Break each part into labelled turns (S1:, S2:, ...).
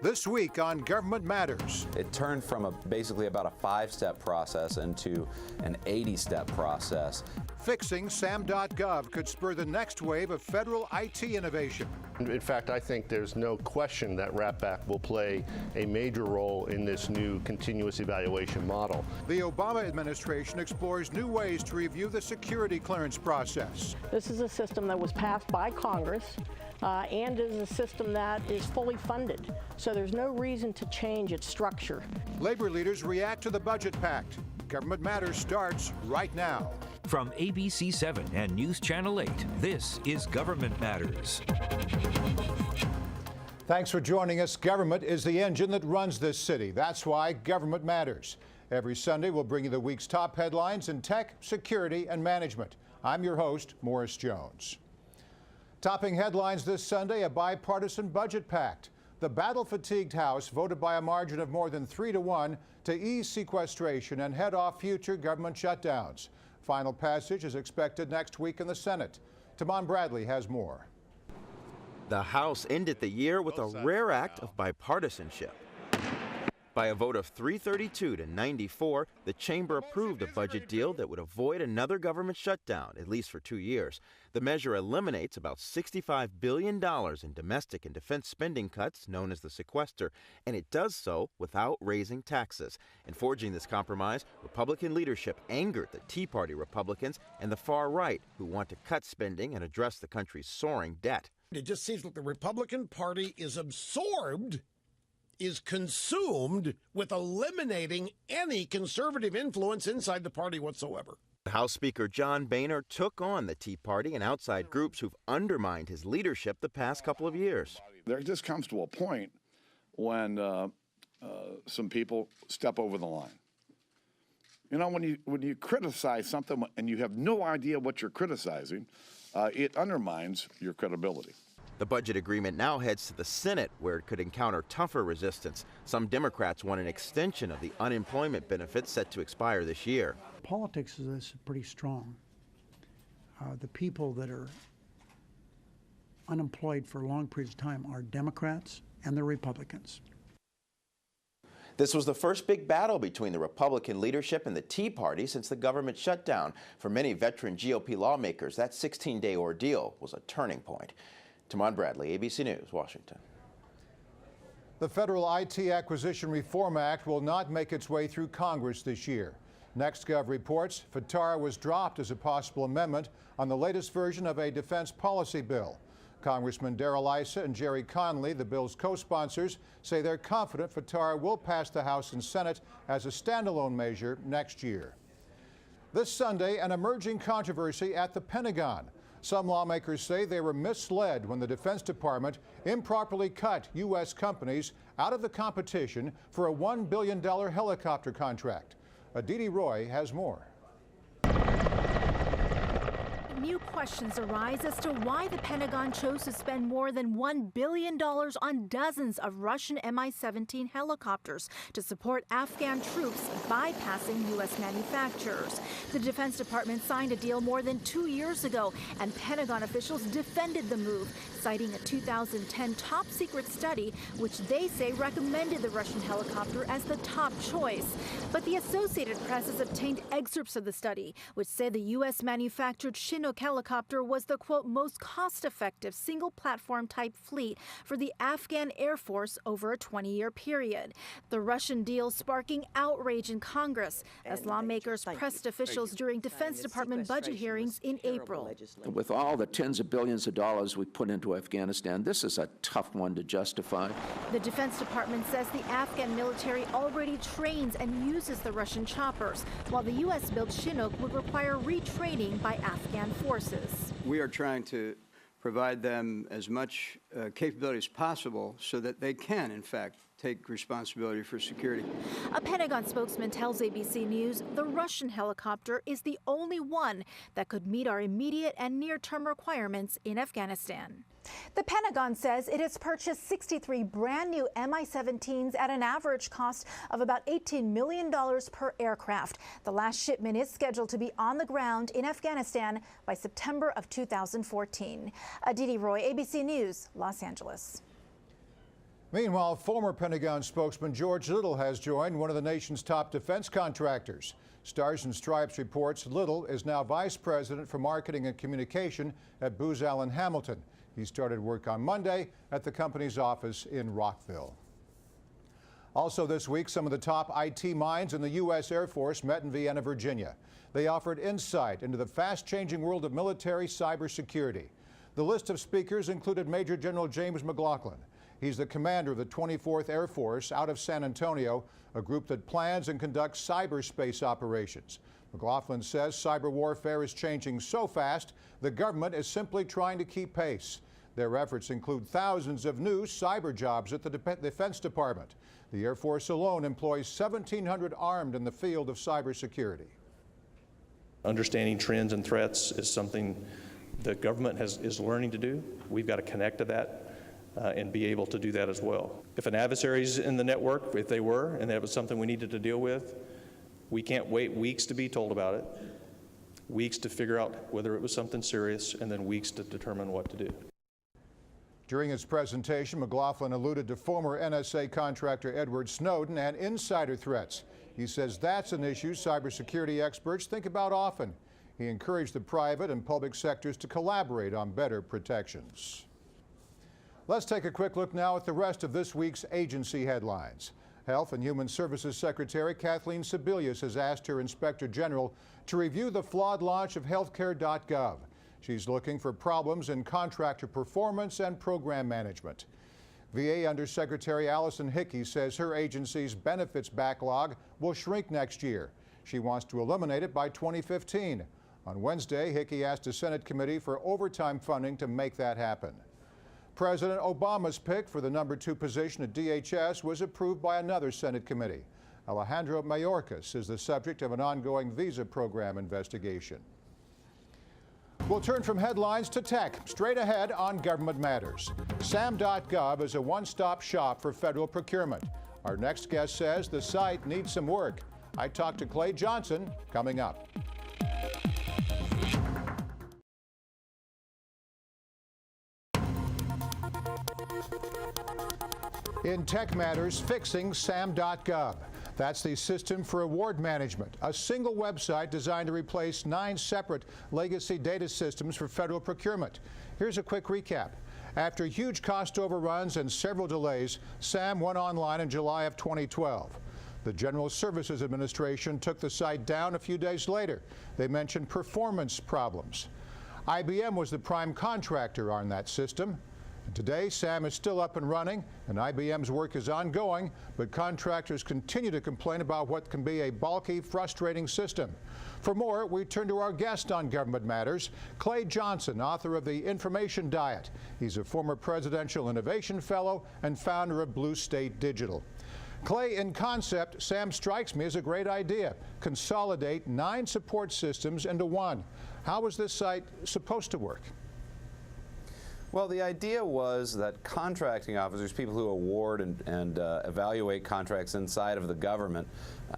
S1: This week on Government Matters.
S2: It turned from basically about a 5-step process into an 80-step process.
S1: Fixing SAM.gov could spur the next wave of federal IT innovation.
S3: In fact, I think there's no question that RAPBAC will play a major role in this new continuous evaluation model.
S1: The Obama administration explores new ways to review the security clearance process.
S4: This is a system that was passed by Congress and is a system that is fully funded. So there's no reason to change its structure.
S1: Labor leaders react to the budget pact. Government Matters starts right now.
S5: From ABC 7 and News Channel 8, this is Government Matters.
S1: Thanks for joining us. Government is the engine that runs this city. That's why Government Matters. Every Sunday, we'll bring you the week's top headlines in tech, security, and management. I'm your host, Morris Jones. Topping headlines this Sunday, a bipartisan budget pact. The battle-fatigued House voted by a margin of more than 3-1 to ease sequestration and head off future government shutdowns. Final passage is expected next week in the Senate. Tamon Bradley has more.
S6: The House ended the year with a rare act of bipartisanship. By a vote of 332 to 94, the chamber approved a budget deal that would avoid another government shutdown, at least for 2 years. The measure eliminates about $65 billion in domestic and defense spending cuts, known as the sequester, and it does so without raising taxes. In forging this compromise, Republican leadership angered the Tea Party Republicans and the far right, who want to cut spending and address the country's soaring debt.
S7: It just seems like the Republican Party is consumed with eliminating any conservative influence inside the party whatsoever.
S6: House Speaker John Boehner took on the Tea Party and outside groups who've undermined his leadership the past couple of years.
S8: There just comes to a point when some people step over the line. You know, when you criticize something and you have no idea what you're criticizing, it undermines your credibility.
S6: The budget agreement now heads to the Senate, where it could encounter tougher resistance. Some Democrats want an extension of the unemployment benefits set to expire this year.
S9: Politics is pretty strong. The people that are unemployed for long periods of time are Democrats and the Republicans.
S2: This was the first big battle between the Republican leadership and the Tea Party since the government shutdown. For many veteran GOP lawmakers, that 16-day ordeal was a turning point. Tamon Bradley, ABC News, Washington.
S1: The Federal IT Acquisition Reform Act will not make its way through Congress this year. NextGov reports FATARA was dropped as a possible amendment on the latest version of a defense policy bill. Congressman Darrell Issa and Jerry Connolly, the bill's co-sponsors, say they're confident FATARA will pass the House and Senate as a standalone measure next year. This Sunday, an emerging controversy at the Pentagon. Some lawmakers say they were misled when the Defense Department improperly cut U.S. companies out of the competition for a $1 billion helicopter contract. Aditi Roy has more.
S10: New questions arise as to why the Pentagon chose to spend more than $1 billion on dozens of Russian Mi-17 helicopters to support Afghan troops, bypassing U.S. manufacturers. The Defense Department signed a deal more than 2 years ago, and Pentagon officials defended the move, citing a 2010 top-secret study which they say recommended the Russian helicopter as the top choice. But the Associated Press has obtained excerpts of the study, which say the U.S.-manufactured Chinook helicopter was the, quote, most cost-effective single-platform type fleet for the Afghan Air Force over a 20-year period. The Russian deal sparking outrage in Congress as lawmakers pressed officials during Defense Department budget hearings in April.
S11: With all the tens of billions of dollars we put into Afghanistan, this is a tough one to justify.
S10: The Defense Department says the Afghan military already trains and uses the Russian choppers, while the U.S.-built Chinook would require retraining by Afghan forces.
S12: We are trying to provide them as much capability as possible so that they can, in fact, take responsibility for security.
S10: A Pentagon spokesman tells ABC News the Russian helicopter is the only one that could meet our immediate and near-term requirements in Afghanistan. The Pentagon says it has purchased 63 brand new Mi-17s at an average cost of about $18 million per aircraft. The last shipment is scheduled to be on the ground in Afghanistan by September of 2014. Aditi Roy, ABC News, Los Angeles.
S1: Meanwhile, former Pentagon spokesman George Little has joined one of the nation's top defense contractors. Stars and Stripes reports Little is now vice president for marketing and communication at Booz Allen Hamilton. He started work on Monday at the company's office in Rockville. Also this week, some of the top IT minds in the U.S. Air Force met in Vienna, Virginia. They offered insight into the fast-changing world of military cybersecurity. The list of speakers included Major General James McLaughlin. He's the commander of the 24th Air Force out of San Antonio, a group that plans and conducts cyberspace operations. McLaughlin says cyber warfare is changing so fast, the government is simply trying to keep pace. Their efforts include thousands of new cyber jobs at the Defense Department. The Air Force alone employs 1,700 armed in the field of cybersecurity.
S13: Understanding trends and threats is something the government is learning to do. We've got to connect to that and be able to do that as well. If an adversary's in the network, if they were, and that was something we needed to deal with, we can't wait weeks to be told about it, weeks to figure out whether it was something serious, and then weeks to determine what to do.
S1: During his presentation, McLaughlin alluded to former NSA contractor Edward Snowden and insider threats. He says that's an issue cybersecurity experts think about often. He encouraged the private and public sectors to collaborate on better protections. Let's take a quick look now at the rest of this week's agency headlines. Health and Human Services Secretary Kathleen Sebelius has asked her Inspector General to review the flawed launch of healthcare.gov. She's looking for problems in contractor performance and program management. VA Undersecretary Allison Hickey says her agency's benefits backlog will shrink next year. She wants to eliminate it by 2015. On Wednesday, Hickey asked a Senate committee for overtime funding to make that happen. President Obama's pick for the #2 position at DHS was approved by another Senate committee. Alejandro Mayorkas is the subject of an ongoing visa program investigation. We'll turn from headlines to tech, straight ahead on Government Matters. SAM.gov is a one-stop shop for federal procurement. Our next guest says the site needs some work. I talked to Clay Johnson, coming up. In Tech Matters, fixing SAM.gov. That's the System for Award Management, a single website designed to replace 9 separate legacy data systems for federal procurement. Here's a quick recap. After huge cost overruns and several delays, SAM went online in July of 2012. The General Services Administration took the site down a few days later. They mentioned performance problems. IBM was the prime contractor on that system. Today, SAM is still up and running, and IBM's work is ongoing, but contractors continue to complain about what can be a bulky, frustrating system. For more, we turn to our guest on Government Matters, Clay Johnson, author of The Information Diet. He's a former Presidential Innovation Fellow and founder of Blue State Digital. Clay, in concept, SAM strikes me as a great idea. Consolidate 9 support systems into one. How was this site supposed to work?
S14: Well, the idea was that contracting officers, people who award and evaluate contracts inside of the government,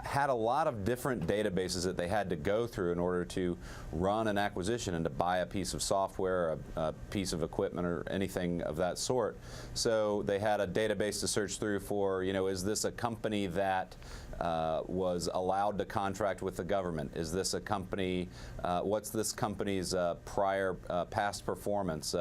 S14: had a lot of different databases that they had to go through in order to run an acquisition and to buy a piece of software, a piece of equipment, or anything of that sort. So they had a database to search through for, is this a company that was allowed to contract with the government? Is this a company, what's this company's prior past performance?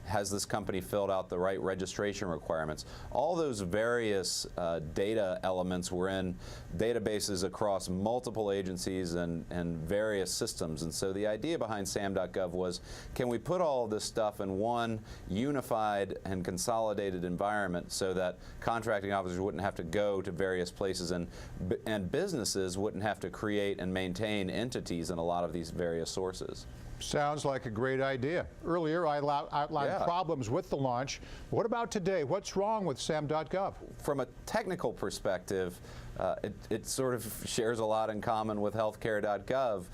S14: Has this company filled out the right registration requirements? All those various data elements were in databases across multiple agencies and various systems. And so the idea behind SAM.gov was, can we put all of this stuff in one unified and consolidated environment so that contracting officers wouldn't have to go to various places and businesses wouldn't have to create and maintain entities in a lot of these various sources.
S1: Sounds like a great idea. Earlier, I outlined problems with the launch. What about today? What's wrong with SAM.gov?
S14: From a technical perspective, it sort of shares a lot in common with healthcare.gov.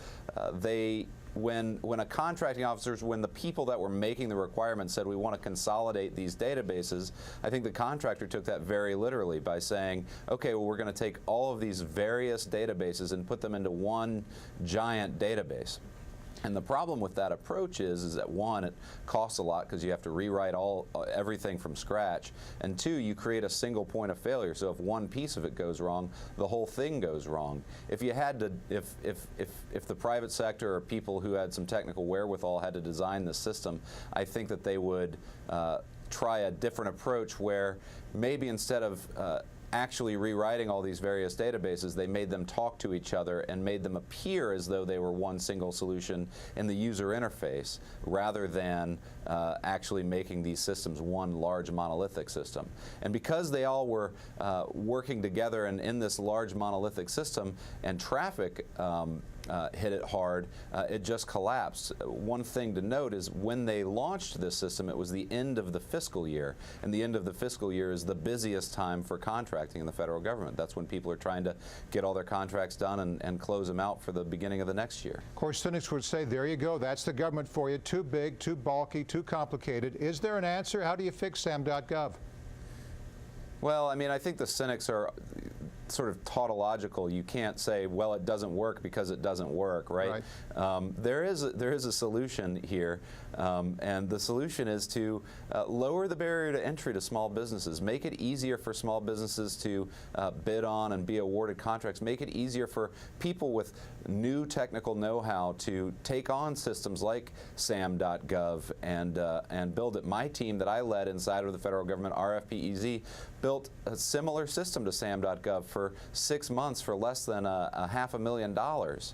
S14: When a contracting officers, when the people that were making the requirements said we want to consolidate these databases, I think the contractor took that very literally by saying, okay, well, we're going to take all of these various databases and put them into one giant database. And the problem with that approach is that one, it costs a lot because you have to rewrite everything from scratch, and two, you create a single point of failure. So if one piece of it goes wrong, the whole thing goes wrong. If you had to, if the private sector or people who had some technical wherewithal had to design the system, I think that they would try a different approach where maybe instead of actually rewriting all these various databases, they made them talk to each other and made them appear as though they were one single solution in the user interface, rather than actually making these systems one large monolithic system. And because they all were working together and in this large monolithic system, and traffic hit it hard, it just collapsed. One thing to note is when they launched this system, it was the end of the fiscal year, and the end of the fiscal year is the busiest time for contracting in the federal government. That's when people are trying to get all their contracts done and close them out for the beginning of the next year.
S1: Of course, cynics would say, there you go, that's the government for you, too big, too bulky, too complicated. Is there an answer? How do you fix SAM.gov?
S14: Well, I mean, I think the cynics are sort of tautological. You can't say, well, it doesn't work because it doesn't work, right? There is a solution here, and the solution is to lower the barrier to entry to small businesses, make it easier for small businesses to bid on and be awarded contracts, make it easier for people with new technical know-how to take on systems like SAM.gov and build it. My team that I led inside of the federal government, RFPEZ, built a similar system to SAM.gov for 6 months for less than $500,000.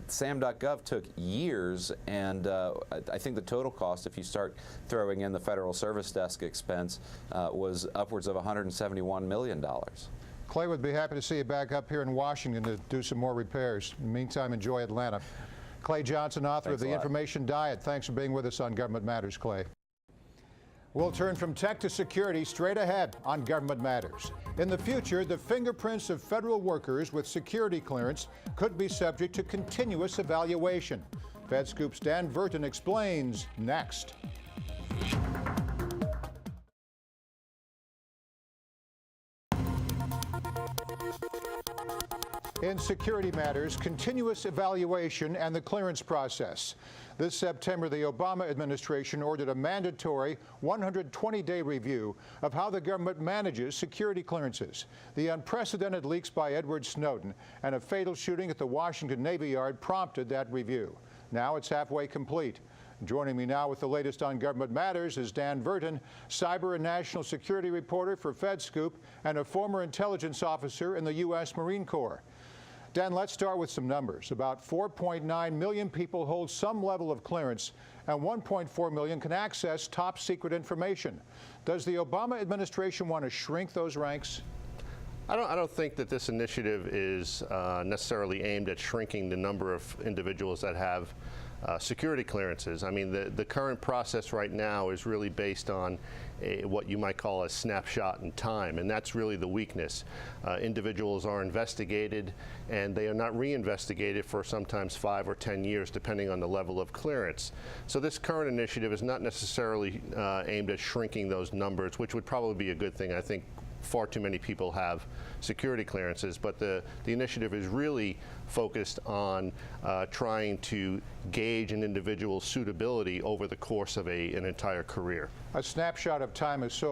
S14: SAM.gov took years, and I think the total cost, if you start throwing in the Federal Service Desk expense, was upwards of $171 million.
S1: Clay would be happy to see you back up here in Washington to do some more repairs. In the meantime, enjoy Atlanta. Clay Johnson, author of The Information Diet. Thanks for being with us on Government Matters, Clay. We'll turn from tech to security straight ahead on Government Matters. In the future, the fingerprints of federal workers with security clearance could be subject to continuous evaluation. FedScoop's Dan Verton explains next. In Security Matters, continuous evaluation and the clearance process. This September, the Obama administration ordered a mandatory 120-day review of how the government manages security clearances. The unprecedented leaks by Edward Snowden and a fatal shooting at the Washington Navy Yard prompted that review. Now it's halfway complete. Joining me now with the latest on Government Matters is Dan Verton, cyber and national security reporter for FedScoop and a former intelligence officer in the U.S. Marine Corps. Dan, let's start with some numbers. About 4.9 million people hold some level of clearance, and 1.4 million can access top secret information. Does the Obama administration want to shrink those ranks?
S3: I don't think that this initiative is necessarily aimed at shrinking the number of individuals that have security clearances. I mean, the current process right now is really based on what you might call a snapshot in time, and that's really the weakness. Individuals are investigated, and they are not reinvestigated for sometimes 5 or 10 years, depending on the level of clearance. So this current initiative is not necessarily aimed at shrinking those numbers, which would probably be a good thing. I think far too many people have security clearances, but the initiative is really focused on trying to gauge an individual's suitability over the course of an entire career.
S1: A snapshot of time is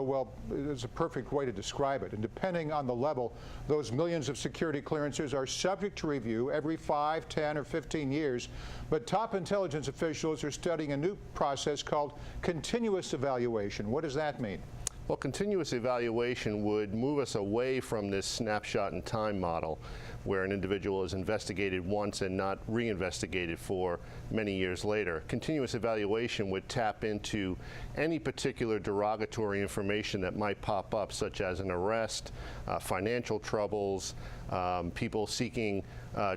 S1: is a perfect way to describe it. And depending on the level, those millions of security clearances are subject to review every 5, 10, or 15 years. But top intelligence officials are studying a new process called continuous evaluation. What does that mean?
S3: Well, continuous evaluation would move us away from this snapshot in time model, where an individual is investigated once and not reinvestigated for many years later. Continuous evaluation would tap into any particular derogatory information that might pop up, such as an arrest, financial troubles, people seeking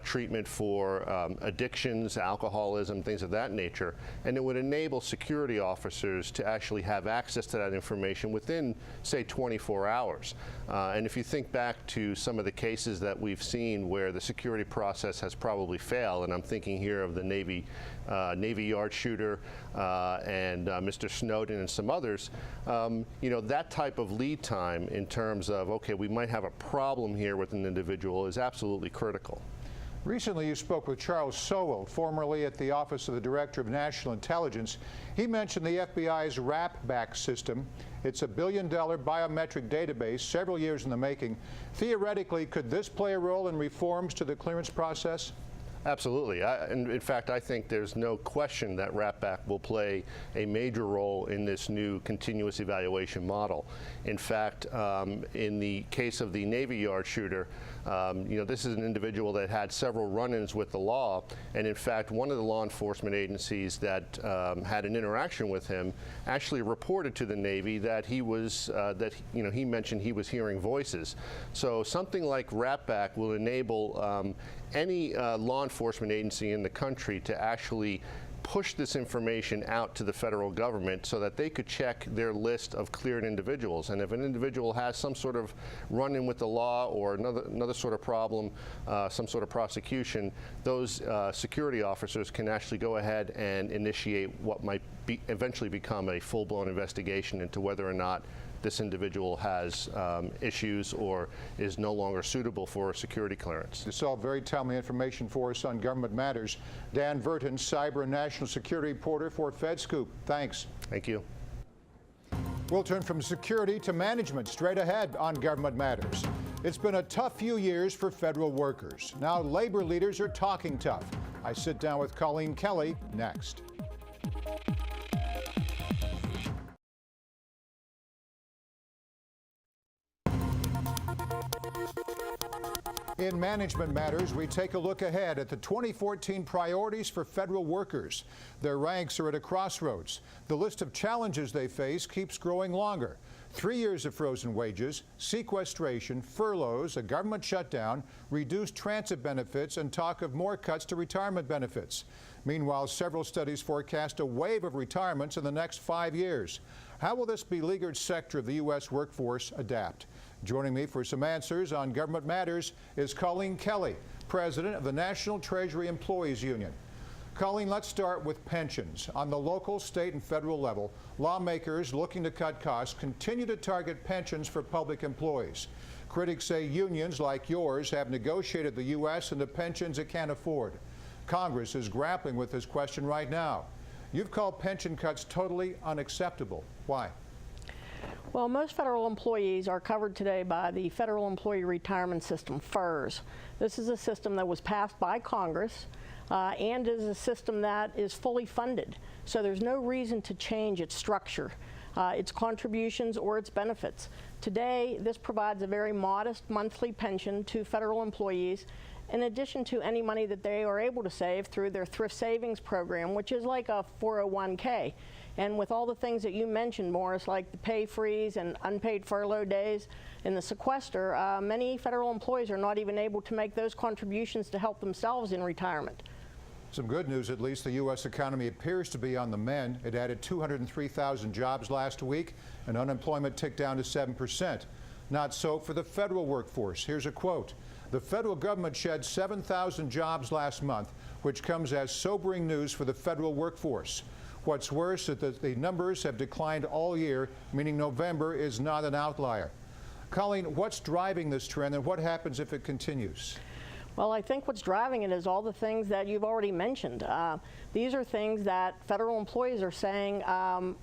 S3: treatment for addictions, alcoholism, things of that nature. And it would enable security officers to actually have access to that information within, say, 24 hours. And if you think back to some of the cases that we've seen where the security process has probably failed, and I'm thinking here of the Navy Yard shooter and Mr. Snowden and some others, you know, that type of lead time in terms of, okay, we might have a problem here with an individual is absolutely critical.
S1: Recently, you spoke with Charles Sowell, formerly at the Office of the Director of National Intelligence. He mentioned the FBI's RAPBAC system. It's a billion-dollar biometric database, several years in the making. Theoretically, could this play a role in reforms to the clearance process?
S3: Absolutely. In fact, I think there's no question that RAPBAC will play a major role in this new continuous evaluation model. In fact, in the case of the Navy Yard shooter, this is an individual that had several run-ins with the law, and in fact, one of the law enforcement agencies that had an interaction with him actually reported to the Navy that he was he mentioned he was hearing voices. So something like RAPBAC will enable any law enforcement agency in the country to actually push this information out to the federal government so that they could check their list of cleared individuals. And if an individual has some sort of run-in with the law or another sort of problem, some sort of prosecution, those security officers can actually go ahead and initiate what might eventually become a full-blown investigation into whether or not this individual has issues or is no longer suitable for a security clearance.
S1: This is all very timely information for us on Government Matters. Dan Verton, Cyber and National Security Reporter for FedScoop. Thanks.
S3: Thank you.
S1: We'll turn from security to management straight ahead on Government Matters. It's been a tough few years for federal workers. Now labor leaders are talking tough. I sit down with Colleen Kelly next. In Management Matters, we take a look ahead at the 2014 priorities for federal workers. Their ranks are at a crossroads. The list of challenges they face keeps growing longer. 3 years of frozen wages, sequestration, furloughs, a government shutdown, reduced transit benefits, and talk of more cuts to retirement benefits. Meanwhile, several studies forecast a wave of retirements in the next 5 years. How will this beleaguered sector of the U.S. workforce adapt? Joining me for some answers on Government Matters is Colleen Kelly, President of the National Treasury Employees Union. Colleen, let's start with pensions. On the local, state, and federal level, lawmakers looking to cut costs continue to target pensions for public employees. Critics say unions like yours have negotiated the U.S. into pensions it can't afford. Congress is grappling with this question right now. You've called pension cuts totally unacceptable. Why?
S4: Well, most federal employees are covered today by the Federal Employee Retirement System, FERS. This is a system that was passed by Congress and is a system that is fully funded. So there's no reason to change its structure, its contributions, or its benefits. Today, this provides a very modest monthly pension to federal employees in addition to any money that they are able to save through their thrift savings program, which is like a 401k. And with all the things that you mentioned, Morris, like the pay freeze and unpaid furlough days and the sequester, many federal employees are not even able to make those contributions to help themselves in retirement.
S1: Some good news, at least. The U.S. economy appears to be on the mend. It added 203,000 jobs last week, and unemployment ticked down to 7%. Not so for the federal workforce. Here's a quote. The federal government shed 7,000 jobs last month, which comes as sobering news for the federal workforce. What's worse is that the numbers have declined all year, meaning November is not an outlier. Colleen, what's driving this trend, and what happens if it continues?
S4: Well, I think what's driving it is all the things that you've already mentioned. These are things that federal employees are saying,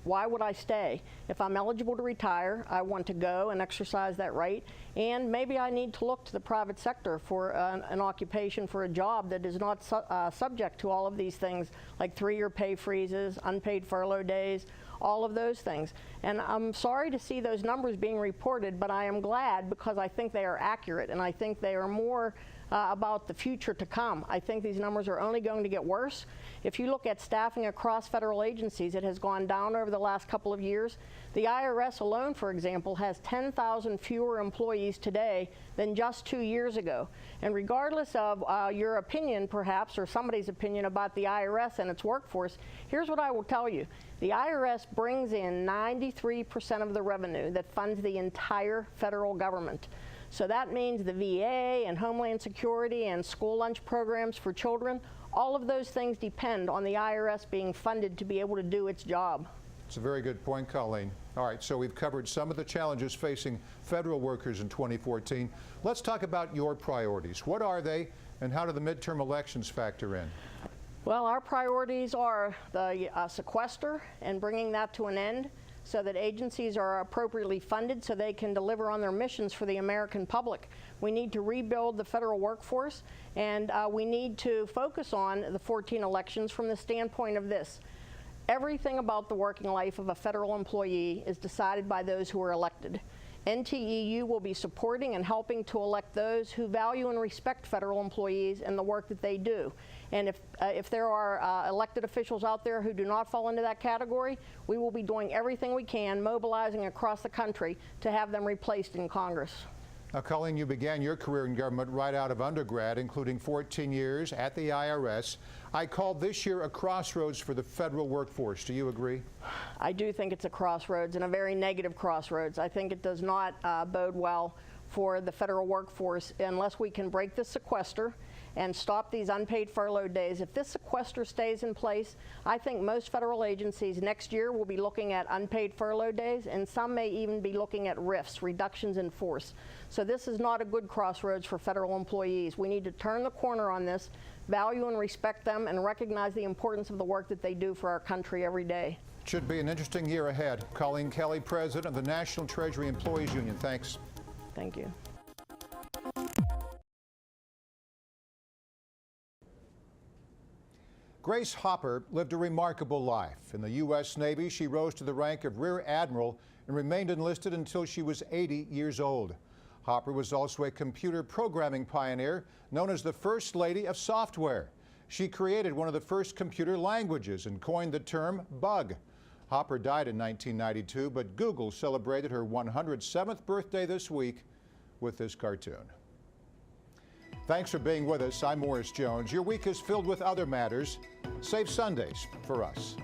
S4: why would I stay? If I'm eligible to retire, I want to go and exercise that right, and maybe I need to look to the private sector for an occupation, for a job that is not subject to all of these things, like 3-year pay freezes, unpaid furlough days, all of those things. And I'm sorry to see those numbers being reported, but I am glad because I think they are accurate, and I think they are more about the future to come. I think these numbers are only going to get worse. If you look at staffing across federal agencies, it has gone down over the last couple of years. The IRS alone, for example, has 10,000 fewer employees today than just 2 years ago. And regardless of your opinion, perhaps, or somebody's opinion about the IRS and its workforce, here's what I will tell you. The IRS brings in 93% of the revenue that funds the entire federal government. So that means the VA and Homeland Security and school lunch programs for children, all of those things depend on the IRS being funded to be able to do its job.
S1: It's a very good point, Colleen. All right, so we've covered some of the challenges facing federal workers in 2014. Let's talk about your priorities. What are they, And how do the midterm elections factor in?
S4: Well, our priorities are the sequester and bringing that to an end so that agencies are appropriately funded so they can deliver on their missions for the American public. We need to rebuild the federal workforce, and we need to focus on the 14 elections from the standpoint of this. Everything about the working life of a federal employee is decided by those who are elected. NTEU will be supporting and helping to elect those who value and respect federal employees and the work that they do. And if there are elected officials out there who do not fall into that category, we will be doing everything we can, mobilizing across the country to have them replaced in Congress.
S1: Now, Colleen, you began your career in government right out of undergrad, including 14 years at the IRS. I call this year a crossroads for the federal workforce. Do you agree? I do think it's a crossroads, and a very negative crossroads. I think it does not bode well for the federal workforce unless we can break the sequester and stop these unpaid furlough days. If this sequester stays in place, I think most federal agencies next year will be looking at unpaid furlough days, and some may even be looking at RIFs, reductions in force. So this is not a good crossroads for federal employees. We need to turn the corner on this, value and respect them, and recognize the importance of the work that they do for our country every day. Should be an interesting year ahead. Colleen Kelly, President of the National Treasury Employees Union. Thanks.
S4: Thank you.
S1: Grace Hopper lived a remarkable life. In the U.S. Navy, she rose to the rank of Rear Admiral and remained enlisted until she was 80 years old. Hopper was also a computer programming pioneer, known as the First Lady of Software. She created one of the first computer languages and coined the term bug. Hopper died in 1992, but Google celebrated her 107th birthday this week with this cartoon. Thanks for being with us. I'm Morris Jones. Your week is filled with other matters. Save Sundays for us.